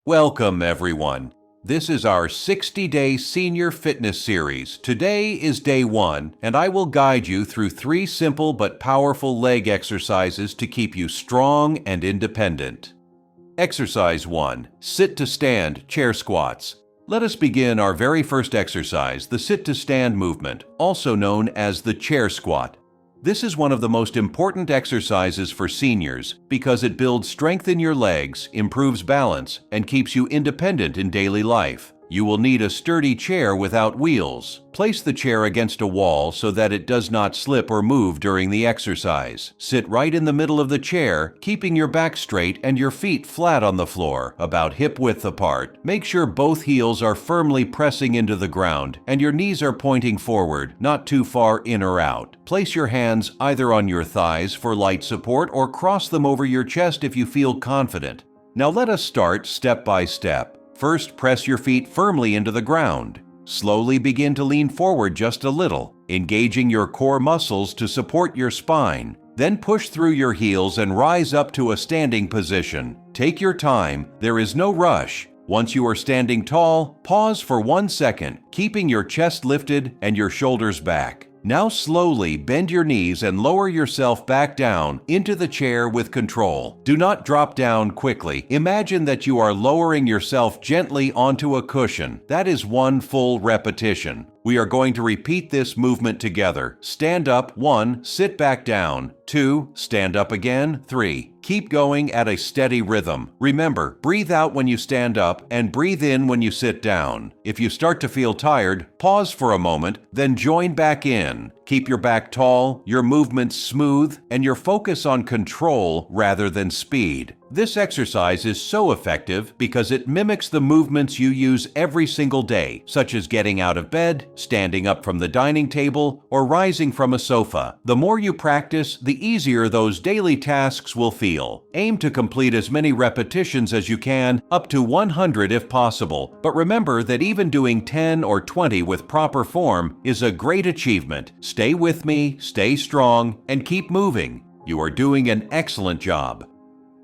Welcome, everyone. This is our 60-day senior fitness series. Today is day 1, and I will guide you through 3 simple but powerful leg exercises to keep you strong and independent. Exercise 1. Sit to stand chair squats. Let us begin our very first exercise, the sit to stand movement, also known as the chair squat. This is one of the most important exercises for seniors because it builds strength in your legs, improves balance, and keeps you independent in daily life. You will need a sturdy chair without wheels. Place the chair against a wall so that it does not slip or move during the exercise. Sit right in the middle of the chair, keeping your back straight and your feet flat on the floor, about hip width apart. Make sure both heels are firmly pressing into the ground and your knees are pointing forward, not too far in or out. Place your hands either on your thighs for light support or cross them over your chest if you feel confident. Now let us start step by step. First, press your feet firmly into the ground. Slowly begin to lean forward just a little, engaging your core muscles to support your spine. Then push through your heels and rise up to a standing position. Take your time, there is no rush. Once you are standing tall, pause for 1 second, keeping your chest lifted and your shoulders back. Now slowly bend your knees and lower yourself back down into the chair with control. Do not drop down quickly. Imagine that you are lowering yourself gently onto a cushion. That is 1 full repetition. We are going to repeat this movement together. Stand up, 1, sit back down, 2, stand up again, 3. Keep going at a steady rhythm. Remember, breathe out when you stand up and breathe in when you sit down. If you start to feel tired, pause for a moment, then join back in. Keep your back tall, your movements smooth, and your focus on control rather than speed. This exercise is so effective because it mimics the movements you use every single day, such as getting out of bed, standing up from the dining table, or rising from a sofa. The more you practice, the easier those daily tasks will feel. Aim to complete as many repetitions as you can, up to 100 if possible, but remember that even doing 10 or 20 with proper form is a great achievement. Stay with me, stay strong, and keep moving. You are doing an excellent job.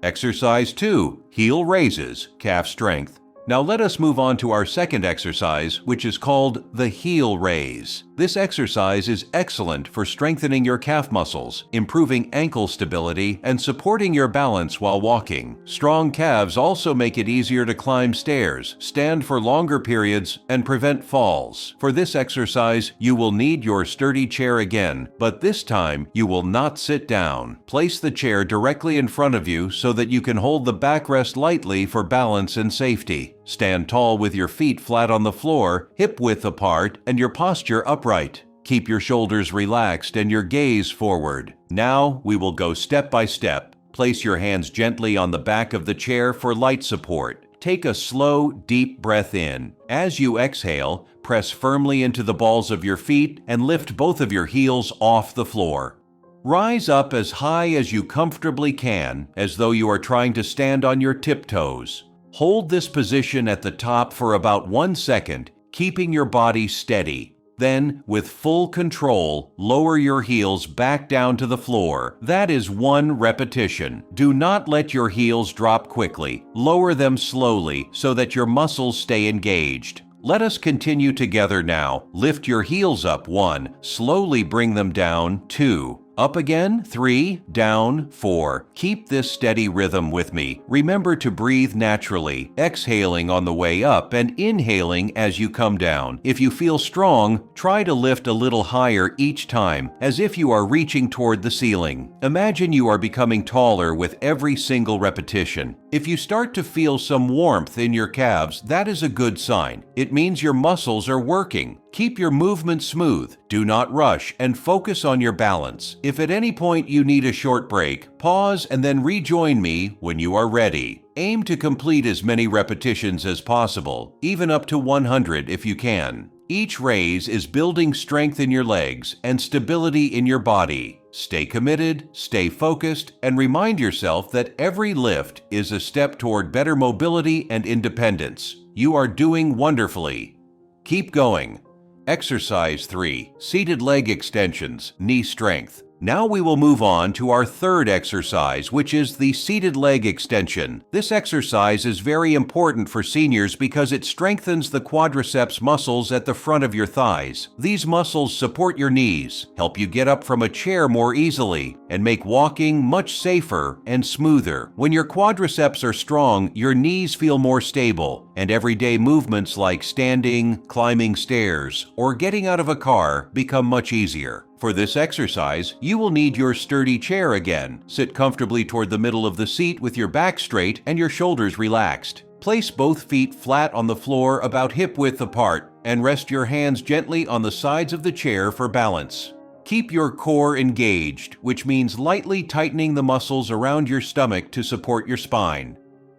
Exercise 2. Heel raises, calf strength. Now let us move on to our second exercise, which is called the heel raise. This exercise is excellent for strengthening your calf muscles, improving ankle stability, and supporting your balance while walking. Strong calves also make it easier to climb stairs, stand for longer periods, and prevent falls. For this exercise, you will need your sturdy chair again, but this time you will not sit down. Place the chair directly in front of you so that you can hold the backrest lightly for balance and safety. Stand tall with your feet flat on the floor, hip width apart, and your posture upright. Keep your shoulders relaxed and your gaze forward. Now we will go step by step. Place your hands gently on the back of the chair for light support. Take a slow, deep breath in. As you exhale, press firmly into the balls of your feet and lift both of your heels off the floor. Rise up as high as you comfortably can, as though you are trying to stand on your tiptoes. Hold this position at the top for about 1 second, keeping your body steady. Then, with full control, lower your heels back down to the floor. That is 1 repetition. Do not let your heels drop quickly. Lower them slowly so that your muscles stay engaged. Let us continue together now. Lift your heels up, 1. Slowly bring them down, 2. Up again, 3, down, 4. Keep this steady rhythm with me. Remember to breathe naturally, exhaling on the way up and inhaling as you come down. If you feel strong, try to lift a little higher each time, as if you are reaching toward the ceiling. Imagine you are becoming taller with every single repetition. If you start to feel some warmth in your calves, that is a good sign. It means your muscles are working. Keep your movement smooth, do not rush, and focus on your balance. If at any point you need a short break, pause and then rejoin me when you are ready. Aim to complete as many repetitions as possible, even up to 100 if you can. Each raise is building strength in your legs and stability in your body. Stay committed, stay focused, and remind yourself that every lift is a step toward better mobility and independence. You are doing wonderfully. Keep going. Exercise 3. Seated leg extensions, knee strength. Now we will move on to our third exercise, which is the seated leg extension. This exercise is very important for seniors because it strengthens the quadriceps muscles at the front of your thighs. These muscles support your knees, help you get up from a chair more easily, and make walking much safer and smoother. When your quadriceps are strong, your knees feel more stable, and everyday movements like standing, climbing stairs, or getting out of a car become much easier. For this exercise, you will need your sturdy chair again. Sit comfortably toward the middle of the seat with your back straight and your shoulders relaxed. Place both feet flat on the floor about hip-width apart and rest your hands gently on the sides of the chair for balance. Keep your core engaged, which means lightly tightening the muscles around your stomach to support your spine.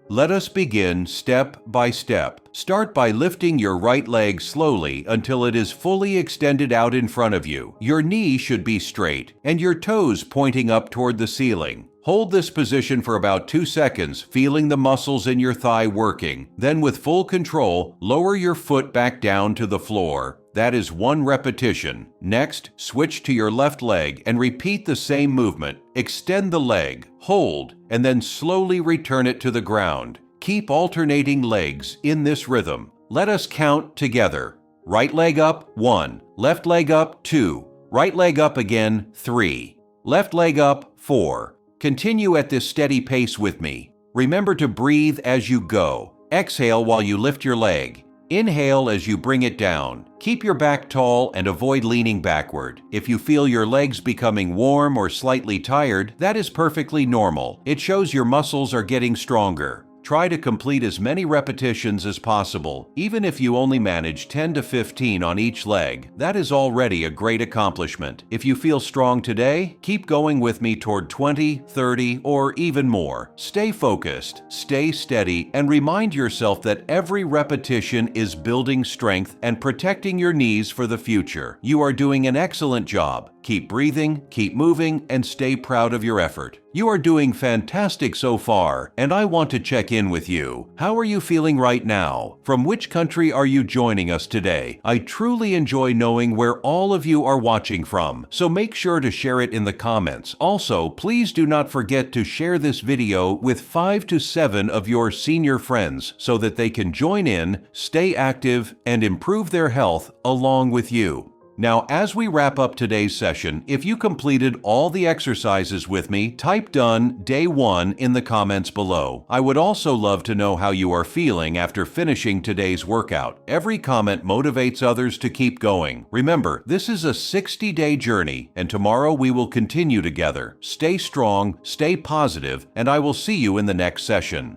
Let us begin step by step. Start by lifting your right leg slowly until it is fully extended out in front of you. Your knee should be straight and your toes pointing up toward the ceiling. Hold this position for about 2 seconds, feeling the muscles in your thigh working. Then with full control, lower your foot back down to the floor. That is 1 repetition. Next, switch to your left leg and repeat the same movement. Extend the leg, hold, and then slowly return it to the ground. Keep alternating legs in this rhythm. Let us count together. Right leg up, 1. Left leg up, 2. Right leg up again, 3. Left leg up, 4. Continue at this steady pace with me. Remember to breathe as you go. Exhale while you lift your leg. Inhale as you bring it down. Keep your back tall and avoid leaning backward. If you feel your legs becoming warm or slightly tired, that is perfectly normal. It shows your muscles are getting stronger. Try to complete as many repetitions as possible. Even if you only manage 10 to 15 on each leg, that is already a great accomplishment. If you feel strong today, keep going with me toward 20, 30, or even more. Stay focused, stay steady, and remind yourself that every repetition is building strength and protecting your knees for the future. You are doing an excellent job. Keep breathing, keep moving, and stay proud of your effort. You are doing fantastic so far, and I want to check in with you. How are you feeling right now? From which country are you joining us today? I truly enjoy knowing where all of you are watching from, so make sure to share it in the comments. Also, please do not forget to share this video with 5 to 7 of your senior friends so that they can join in, stay active, and improve their health along with you. Now, as we wrap up today's session, if you completed all the exercises with me, type "Done" Day 1 in the comments below. I would also love to know how you are feeling after finishing today's workout. Every comment motivates others to keep going. Remember, this is a 60-day journey, and tomorrow we will continue together. Stay strong, stay positive, and I will see you in the next session.